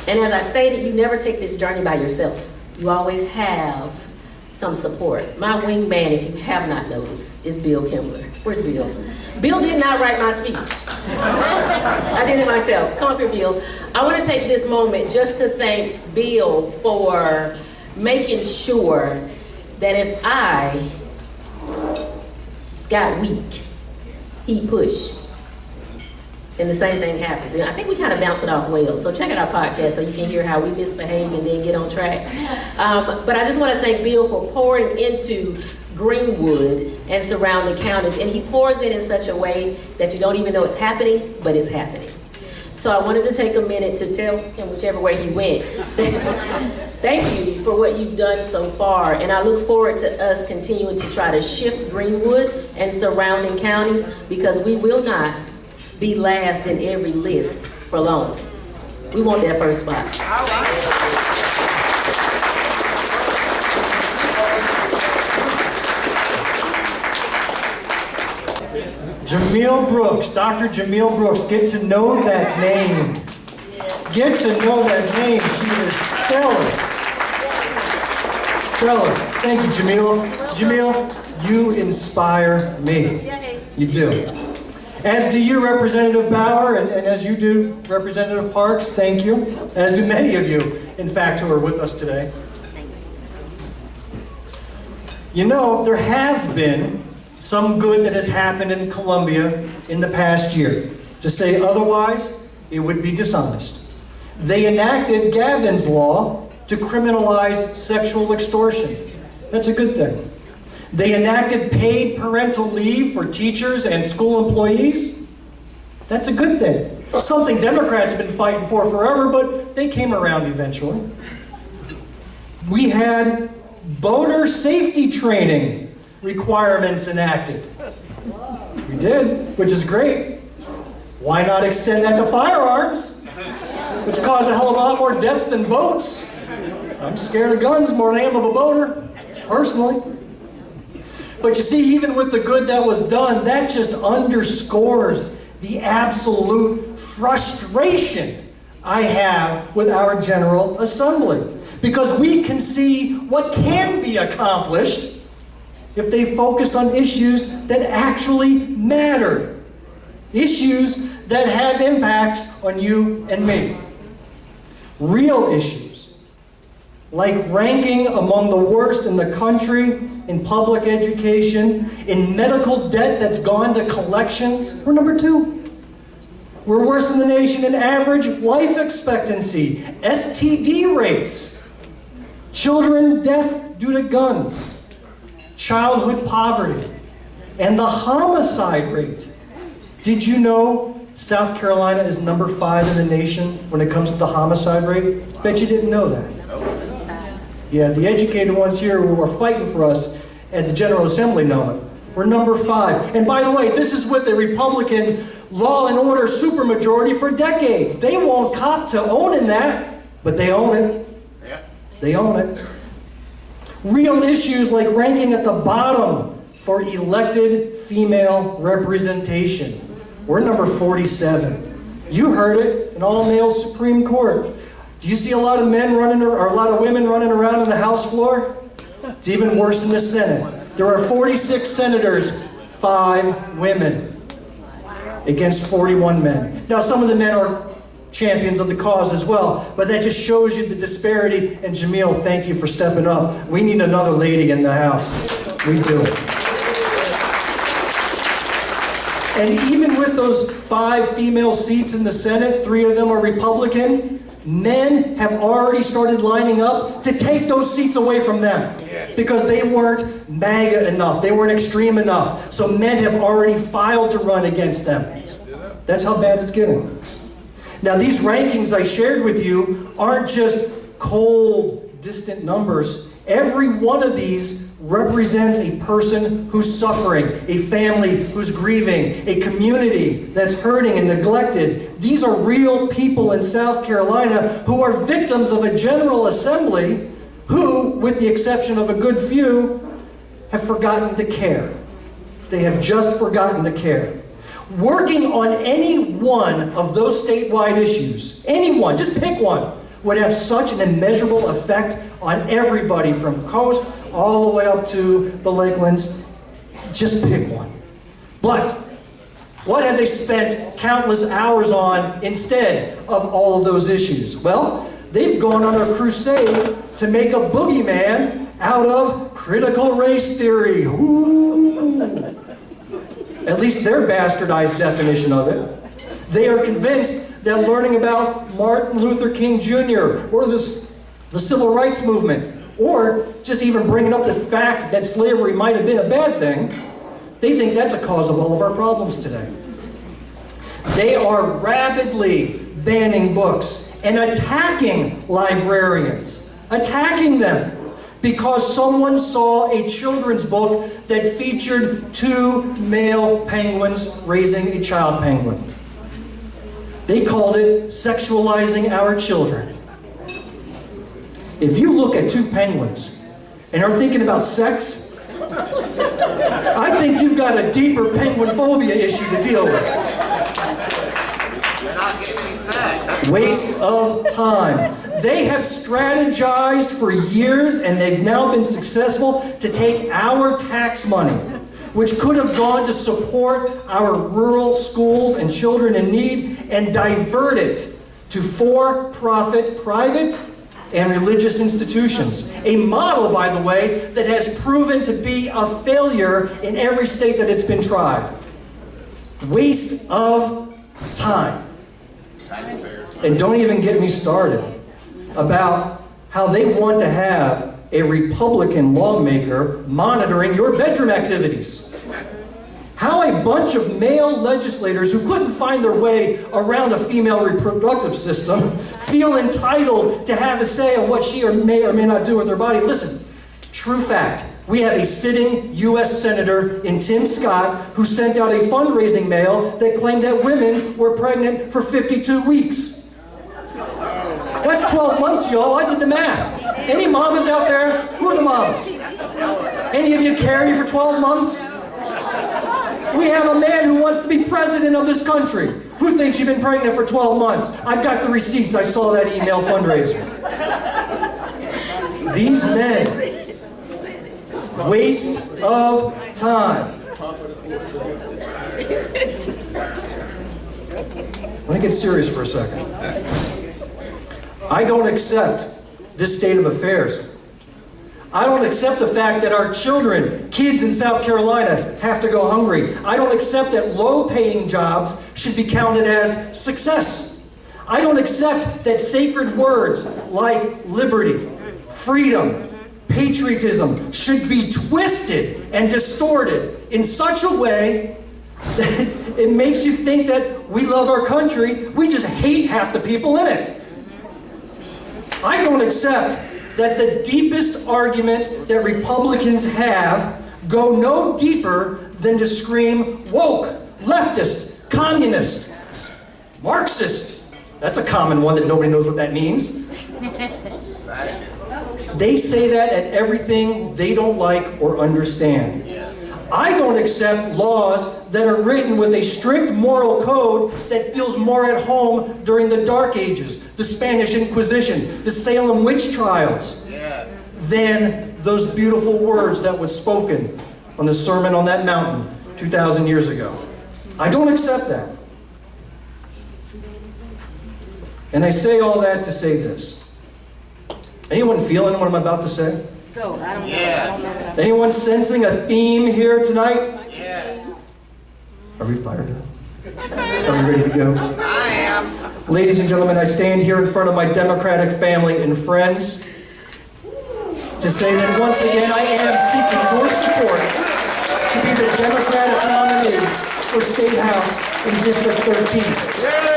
And as I stated, you never take this journey by yourself. You always have some support. My wingman, if you have not noticed, is Bill Kimler. Where's Bill? Bill did not write my speech. I did it myself. Come up here, Bill. I want to take this moment just to thank Bill for making sure that if I got weak, he pushed. And the same thing happens. And I think we kind of bounce it off well. So check out our podcast so you can hear how we misbehave and then get on track. But I just want to thank Bill for pouring into Greenwood and surrounding counties. And he pours it in such a way that you don't even know it's happening, but it's happening. So I wanted to take a minute to tell him whichever way he went. Thank you for what you've done so far. And I look forward to us continuing to try to shift Greenwood and surrounding counties, because we will not be last in every list for long. We want that first spot. Jamil Brooks, Dr. Jamil Brooks, get to know that name. Get to know that name. She is stellar. Stellar. Thank you, Jamil. Jamil, you inspire me. You do. As do you, Representative Bauer, and as you do, Representative Parks, thank you. As do many of you, in fact, who are with us today. You know, there has been some good that has happened in Columbia in the past year. To say otherwise, it would be dishonest. They enacted Gavin's law to criminalize sexual extortion. That's a good thing. They enacted paid parental leave for teachers and school employees. That's a good thing. Something Democrats have been fighting for forever, but they came around eventually. We had boater safety training requirements enacted. We did, which is great. Why not extend that to firearms, which cause a hell of a lot more deaths than boats? I'm scared of guns more than I am of a boater, personally. But you see, even with the good that was done, that just underscores the absolute frustration I have with our General Assembly. Because we can see what can be accomplished if they focused on issues that actually matter. Issues that have impacts on you and me. Real issues, like ranking among the worst in the country in public education, in medical debt that's gone to collections. We're number 2. We're worse than the nation in average life expectancy, STD rates, children death due to guns, childhood poverty, and the homicide rate. Did you know South Carolina is number 5 in the nation when it comes to the homicide rate? Bet you didn't know that. Yeah, the educated ones here who are fighting for us at the General Assembly know it. We're number 5. And by the way, this is with a Republican law and order supermajority for decades. They won't cop to owning that, but they own it. Yeah. They own it. Real issues like ranking at the bottom for elected female representation. We're number 47. You heard it, an all-male Supreme Court. Do you see a lot of men running, or a lot of women running around on the House floor? It's even worse in the Senate. There are 46 senators, 5 women against 41 men. Now, some of the men are champions of the cause as well, but that just shows you the disparity. And Jamil, thank you for stepping up. We need another lady in the House. We do. And even with those 5 female seats in the Senate, 3 of them are Republican, men have already started lining up to take those seats away from them because they weren't MAGA enough. They weren't extreme enough. So men have already filed to run against them. That's how bad it's getting. Now, these rankings I shared with you aren't just cold, distant numbers. Every one of these represents a person who's suffering, a family who's grieving, a community that's hurting and neglected. These are real people in South Carolina who are victims of a General Assembly who, with the exception of a good few, have forgotten to care. They have just forgotten to care. Working on any one of those statewide issues, any one, just pick one, would have such an immeasurable effect on everybody from coast all the way up to the lakelands. Just pick one. But what have they spent countless hours on instead of all of those issues? Well, they've gone on a crusade to make a boogeyman out of critical race theory. Ooh. At least their bastardized definition of it. They are convinced that learning about Martin Luther King Jr. or the civil rights movement, or just even bringing up the fact that slavery might have been a bad thing, they think that's a cause of all of our problems today. They are rapidly banning books and attacking librarians, attacking them because someone saw a children's book that featured 2 male penguins raising a child penguin. They called it sexualizing our children. If you look at 2 penguins and are thinking about sex, I think you've got a deeper penguin phobia issue to deal with. Waste of time. They have strategized for years, and they've now been successful to take our tax money, which could have gone to support our rural schools and children in need, and divert it to for-profit private and religious institutions. A model, by the way, that has proven to be a failure in every state that it's been tried. Waste of time. And don't even get me started about how they want to have a Republican lawmaker monitoring your bedroom activities. How a bunch of male legislators who couldn't find their way around a female reproductive system feel entitled to have a say on what she may or may not do with her body. Listen, true fact. We have a sitting U.S. Senator in Tim Scott who sent out a fundraising mail that claimed that women were pregnant for 52 weeks. That's 12 months, y'all. I did the math. Any mamas out there? Who are the mamas? Any of you carry for 12 months? We have a man who wants to be president of this country. Who thinks you've been pregnant for 12 months? I've got the receipts. I saw that email fundraiser. These men. Waste of time. Let me get serious for a second. I don't accept this state of affairs. I don't accept the fact that our children, kids in South Carolina, have to go hungry. I don't accept that low-paying jobs should be counted as success. I don't accept that sacred words like liberty, freedom, patriotism should be twisted and distorted in such a way that it makes you think that we love our country, we just hate half the people in it. I don't accept that the deepest argument that Republicans have go no deeper than to scream woke, leftist, communist, Marxist. That's a common one that nobody knows what that means. They say that at everything they don't like or understand. I don't accept laws that are written with a strict moral code that feels more at home during the Dark Ages, the Spanish Inquisition, the Salem witch trials, than those beautiful words that were spoken on the Sermon on that Mountain 2,000 years ago. I don't accept that. And I say all that to say this. Anyone feeling what I'm about to say? Go. I don't know. Anyone sensing a theme here tonight? Yeah. Are we fired up? Are we ready to go? I am. Ladies and gentlemen, I stand here in front of my Democratic family and friends to say that once again I am seeking your support to be the Democratic nominee for State House in District 13.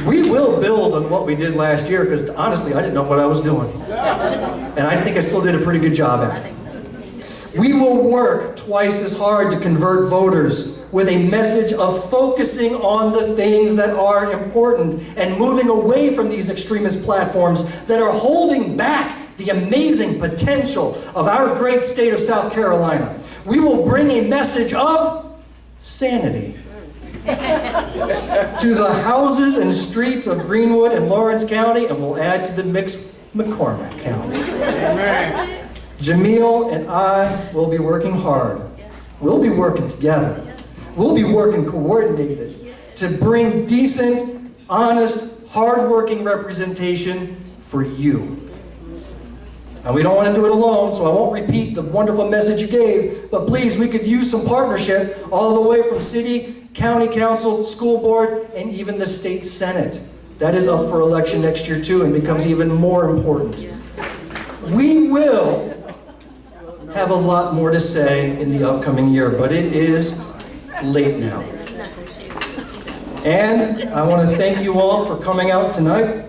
We will build on what we did last year because honestly, I didn't know what I was doing. And I think I still did a pretty good job at it. We will work twice as hard to convert voters with a message of focusing on the things that are important and moving away from these extremist platforms that are holding back the amazing potential of our great state of South Carolina. We will bring a message of sanity. To the houses and streets of Greenwood and Lawrence County, and we'll add to the mix McCormick County. Jamil and I will be working hard. We'll be working together. We'll be working coordinated to bring decent, honest, hardworking representation for you. And we don't want to do it alone, so I won't repeat the wonderful message you gave, but please, we could use some partnership all the way from city, county council, school board, and even the state senate. That is up for election next year too and becomes even more important. We will have a lot more to say in the upcoming year, but it is late now. And I want to thank you all for coming out tonight.